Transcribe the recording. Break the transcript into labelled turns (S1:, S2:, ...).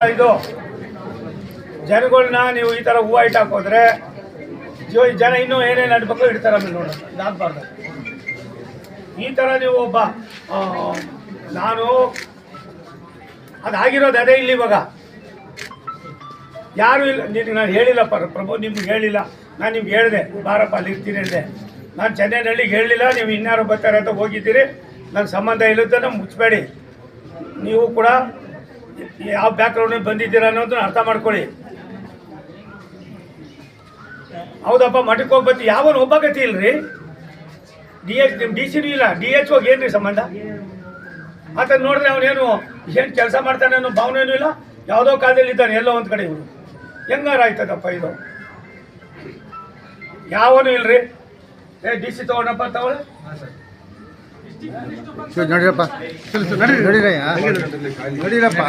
S1: ಇದು ಜನಗಳನ್ನ ನೀವು ಈ ಥರ ಹೂವು ಇಟ್ಟು ಹಾಕೋದ್ರೆ ಜನ ಇನ್ನೂ ಏನೇನು ಅಡ್ಬೇಕು ಇಡ್ತಾರೆ ಆಮೇಲೆ ನೋಡೋಣ ಆಗಬಾರ್ದು. ಈ ಥರ ನೀವು ಒಬ್ಬ ನಾನು ಅದಾಗಿರೋದು ಅದೇ ಇಲ್ಲಿ ಇವಾಗ ಯಾರು ಇಲ್ಲ. ನಾನು ಹೇಳಿಲ್ಲ ಪ್ರಭು, ನಿಮ್ಗೆ ಹೇಳಿಲ್ಲ. ನಾನು ನಿಮ್ಗೆ ಹೇಳಿದೆ ಬಾರಪ್ಪ ಅಲ್ಲಿ ಇರ್ತೀನಿ ಹೇಳಿದೆ. ನಾನು ಚೆನ್ನೈನಹಳ್ಳಿಗೆ ಹೇಳಲಿಲ್ಲ, ನೀವು ಇನ್ಯಾರು ಬರ್ತಾರೆ ಅಂತ ಹೋಗಿದ್ದೀರಿ. ನನ್ನ ಸಂಬಂಧ ಇಲ್ಲದನ್ನ ಮುಚ್ಚಬೇಡಿ. ನೀವು ಕೂಡ ಯಾವ ಬ್ಯಾಕ್ಗ್ರೌಂಡ್ ಬಂದಿದ್ದೀರಾ ಅನ್ನೋದನ್ನ ಅರ್ಥ ಮಾಡ್ಕೊಳ್ಳಿ. ಹೌದಪ್ಪ, ಮಠಕ್ಕೆ ಹೋಗ್ಬತ್ತಿ ಯಾವನು ಒಬ್ಬ ಗತಿ ಇಲ್ರಿ. ನಿಮ್ಮ ಡಿ ಸಿನೂ ಇಲ್ಲ, DH ಹೋಗಿ ಏನ್ರಿ ಸಂಬಂಧ? ಆತ ನೋಡಿದ್ರೆ ಅವನೇನು ಏನು ಕೆಲಸ ಮಾಡ್ತಾನೆ ಅನ್ನೋ ಭಾವನೆಯೂ ಇಲ್ಲ. ಯಾವುದೋ ಕಾಲದಲ್ಲಿ ಇದ್ದಾನೆ ಎಲ್ಲೋ ಒಂದು ಕಡೆ. ಇವರು ಹೆಂಗಾರ ಆಯ್ತದಪ್ಪ ಇದು? ಯಾವನು ಇಲ್ರಿ. DC ತಗೊಂಡಪ್ಪ ತಗೊಳ್ಳಿ.
S2: ನೋಡಿರಪ್ಪ ನೋಡಿರಪ್ಪ